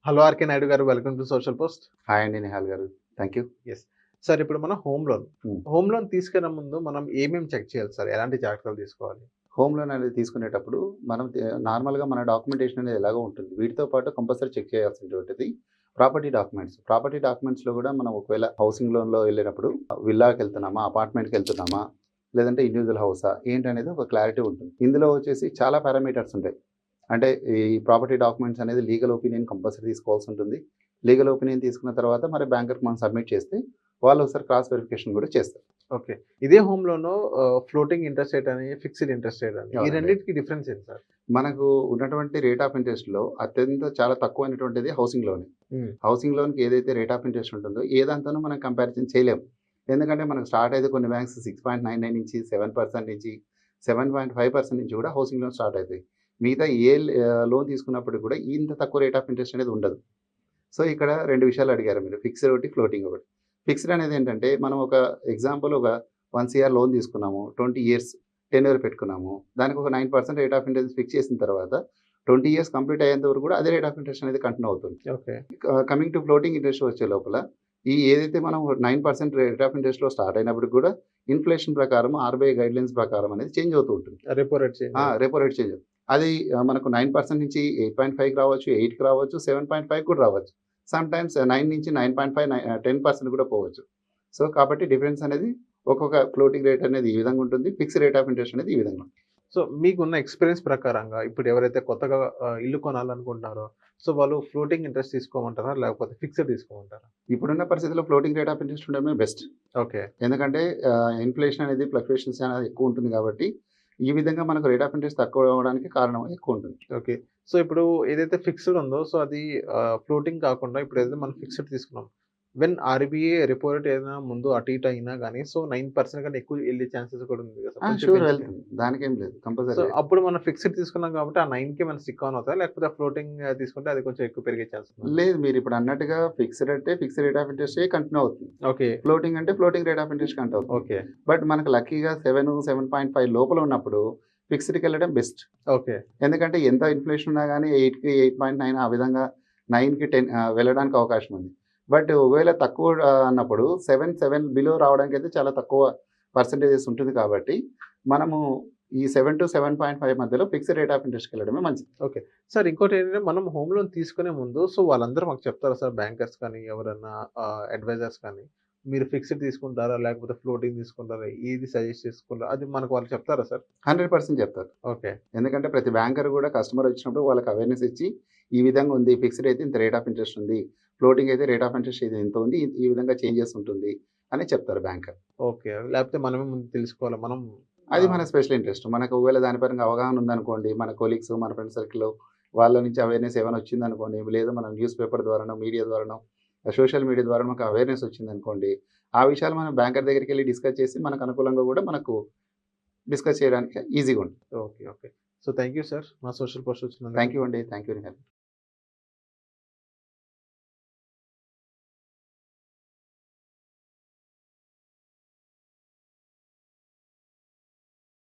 Hello RK Naidu గారు. Welcome to social post. Hi అండి నిహాల్ గారు. Thank you. యెస్. సార్ ఇప్పుడు మనం హోమ్ లోన్. హ్మ్. హోమ్ లోన్ తీసుకునే ముందు మనం ఏమేమి చెక్ చేయాలి సార్? ఎలాంటి జాగ్రత్తలు తీసుకోవాలి? హోమ్ లోన్ అనేది తీసుకునేటప్పుడు మనం నార్మల్‌గా మన డాక్యుమెంటేషన్ అనేది ఎలాగో ఉంటుంది. వీటితో పాటు కంపల్సరీ చెక్ చేయాల్సినటువంటిది ప్రాపర్టీ డాక్యుమెంట్స్. ప్రాపర్టీ డాక్యుమెంట్స్‌లో కూడా మనం ఒకవేళ హౌసింగ్ లోన్‌లో వెళ్ళినప్పుడు విల్లాకెళ్తున్నామా? అపార్ట్మెంట్‌కెళ్తున్నామా? లేదంటే ఇండివిడ్యువల్ హౌసా? ఏంటనేది ఒక క్లారిటీ ఉంటుంది. ఇందులో వచ్చేసి చాలా పారామీటర్స్ ఉంటాయి. అంటే ఈ ప్రాపర్టీ డాక్యుమెంట్స్ అనేది లీగల్ ఒపీనియన్ కంపల్సరీ తీసుకోవాల్సి ఉంటుంది. లీగల్ ఒపీనియన్ తీసుకున్న తర్వాత మరి బ్యాంకర్‌కి మనం సబ్మిట్ చేస్తే వాళ్ళు ఒకసారి క్రాస్ వెరిఫికేషన్ కూడా చేస్తారు. ఓకే. ఇదే హోమ్ లోను ఫ్లోటింగ్ ఇంట్రెస్ట్ రేట్ అని, ఫిక్స్డ్ ఇంట్రెస్ట్ రేట్ అని. ఈ అవునండి. రెండిటికి డిఫరెన్స్ ఏంటి సార్? మనకు ఉన్నటువంటి రేట్ ఆఫ్ ఇంట్రెస్ట్‌లో చాలా తక్కువైనటువంటిది హౌసింగ్ లోనే. హ్మ్. హౌసింగ్ లోన్‌కి ఏదైతే రేట్ ఆఫ్ ఇంట్రెస్ట్ ఉంటుందో ఏ దాంతోనూ మనం కంపారిజన్ చేయలేము. ఎందుకంటే మనకు స్టార్ట్ అయితే కొన్ని బ్యాంక్స్ 6.99 నుంచి 7% నుంచి 7.5% నుంచి కూడా హౌసింగ్ లోన్ స్టార్ట్ అయితాయి. మిగతా లోన్ తీసుకున్నప్పుడు కూడా ఇంత తక్కువ రేట్ ఆఫ్ ఇంట్రెస్ట్ అనేది ఉండదు. సో, ఇక్కడ 2 విషయాలు అడిగారు మీరు. ఫిక్స్డ్ ఒకటి, ఫ్లోటింగ్ ఒకటి. ఫిక్స్డ్ అనేది ఏంటంటే మనం ఒక ఎగ్జాంపుల్ ఒక 1 సీఆర్ లోన్ తీసుకున్నాము. 20 ఇయర్స్ టెన్యూర్ పెట్టుకున్నాము. దానికి ఒక 9% రేట్ ఆఫ్ ఇంట్రెస్ట్ ఫిక్స్ చేసిన తర్వాత 20 ఇయర్స్ కంప్లీట్ అయ్యేంత వరకు కూడా అదే రేట్ ఆఫ్ ఇంట్రెస్ట్ అనేది కంటిన్యూ అవుతుంది. Okay. Coming to floating interest వచ్చే లోపల ఏదైతే మనం 9% రేట్ ఆఫ్ ఇంట్రెస్ట్‌లో స్టార్ట్ అయినప్పటికి కూడా ఇన్‌ఫ్లేషన్ ప్రకారం ఆర్‌బీఐ గైడ్‌లైన్స్ ప్రకారం అనేది చేంజ్ అవుతూ ఉంటుంది. రెపో రేట్ చేంజ్ అవుతుంది. రెపో రేట్ చేంజ్ అవుతుంది. అది మనకు 9% నుంచి 8.5కి రావచ్చు, 8కి రావచ్చు, 7.5కి కూడా రావచ్చు. సమ్‌టైమ్స్ 9 నుంచి 9.5 10% కూడా పోవచ్చు. సో, కాబట్టి డిఫరెన్స్ అనేది ఒక్కొక్క ఫ్లోటింగ్ రేట్ అనేది ఈ విధంగా ఉంటుంది. ఫిక్స్డ్ రేట్ ఆఫ్ ఇంట్రెస్ట్ అనేది ఈ విధంగా ఉంటుంది. సో, మీకున్న ఎక్స్‌పీరియన్స్ ప్రకారంగా ఇప్పుడు ఎవరైతే కొత్తగా ఇల్లు కొనాలనుకుంటున్నారో, సో, వాళ్ళు ఫ్లోటింగ్ ఇంట్రెస్ట్ తీసుకోమంటారా? లేకపోతే ఫిక్స్డ్ తీసుకోమంటారా? ఇప్పుడున్న పరిస్థితిలో ఫ్లోటింగ్ రేట్ ఆఫ్ ఇంట్రెస్ట్ ఉండడమే బెస్ట్. ఓకే. ఎందుకంటే ఇన్‌ఫ్లేషన్ అనేది ఫ్లక్చుయేషన్స్ అనేది ఎక్కువ ఉంటుంది కాబట్టి, ఈ విధంగా మనకు రేట్ ఆఫ్ ఇంట్రెస్ట్ తక్కువ అవ్వడానికి కారణం ఎక్కువ ఉంటుంది. ఓకే. సో, ఇప్పుడు ఏదైతే ఫిక్స్డ్ ఉందో, సో, అది ఫ్లోటింగ్ కాకుండా ఇప్పుడేదైతే మనం ఫిక్స్డ్ తీసుకున్నాం. వెన్ ఆర్‌బీఐ రెపో రేట్ ఏదైనా ముందు అటు ఇటు అయినా గాని, సో, 9% కన్నా ఎక్కువ ఎళ్ళే ఛాన్సెస్ కూడా ఉంది కదా! కొంచెం షూర్ పెంచితే. వెళ్తుంది. దానికేం లేదు. So, compulsory. అప్పుడు మనం ఫిక్స్డ్ తీసుకున్నాం కాబట్టి, ఆ 9కే మనం స్టిక్ ఆన్ అవుతారా? లేకపోతే ఫ్లోటింగ్ తీసుకుంటే అది కొంచెం ఎక్కువ పెరిగే ఛాన్స్ ఉందా? లేదు, మీరిప్పుడు అన్నట్టుగా ఫిక్స్డ్ అంటే ఫిక్స్డ్ రేట్ ఆఫ్ ఇంట్రెస్టే కంటిన్యూ అవుతుంది. ఓకే. ఫ్లోటింగ్ అంటే floating rate of interest continue అవుతుంది. ఓకే. బట్ మనకు లక్కీగా 7, 7.5 లోపల ఉన్నప్పుడు ఫిక్స్డ్‌కెళ్ళడం బెస్ట్. ఓకే. ఎందుకంటే ఎంత ఇన్‌ఫ్లేషన్ ఉన్నా గాని 8కి 8.9 ఆ విధంగా 9కి 10 వెళ్ళడానికి అవకాశం ఉంది. బట్ ఒకవేళ తక్కువ అన్నప్పుడు 7 బిలో రావడానికైతే చాలా తక్కువ పర్సెంటేజెస్ ఉంటుంది కాబట్టి, మనము ఈ 7-7.5 మధ్యలో ఫిక్స్డ్ రేట్ ఆఫ్ ఇంట్రెస్ట్‌కెళ్ళడమే మంచిది. ఓకే. సార్ ఇంకోటేంటంటే మనం హోమ్ లోన్ తీసుకునే ముందు సో, వాళ్ళందరూ మాకు చెప్తారా సార్ బ్యాంకర్స్ కానీ, ఎవరన్నా అడ్వైజర్స్ కానీ, మీరు ఫిక్స్డ్ తీసుకుంటారా? లేకపోతే ఫ్లోటింగ్ తీసుకుంటారా? ఏది సజెస్ట్ చేసుకుంటారా? అది మనకు వాళ్ళు చెప్తారా సార్? 100% చెప్తారు. ఓకే. ఎందుకంటే ప్రతి బ్యాంకర్ కూడా కస్టమర్ వచ్చినప్పుడు వాళ్ళకి అవేర్‌నెస్ ఇచ్చి, ఈ విధంగా ఉంది. ఫిక్స్డ్ అయితే ఇంత రేట్ ఆఫ్ ఇంట్రెస్ట్ ఉంది. ఫ్లోటింగ్ అయితే రేట్ ఆఫ్ ఇంట్రెస్ట్ ఇది ఇంత ఉంది. ఈ విధంగా చేంజెస్ ఉంటుంది అని చెప్తారు బ్యాంకర్. ఓకే. లేకపోతే మనమే ముందు తెలుసుకోవాలా? మనం అది మన ఆహ్, స్పెషల్ ఇంట్రెస్ట్. మనకు ఒకవేళ దాని పరంగా అవగాహన ఉందనుకోండి, మన కొలీగ్స్, మన ఫ్రెండ్ సర్కిల్‌లో వాళ్ళ నుంచి అవేర్‌నెస్ ఏమైనా వచ్చిందనుకోండి, లేదా మనం న్యూస్ పేపర్ ద్వారానో, మీడియా ద్వారానో, సోషల్ మీడియా ద్వారా మనకు అవేర్‌నెస్ వచ్చిందనుకోండి, ఆ విషయాలు మనం బ్యాంకర్ దగ్గరికెళ్లి డిస్కస్ చేసి మనకు అనుకూలంగా కూడా మనకు డిస్కస్ చేయడానికి ఈజీగా ఉంటుంది. Okay. Okay. So, thank you sir. మా సోషల్ పోస్ట్ వచ్చినందుకు. థాంక్ యూ అండి. Thank you.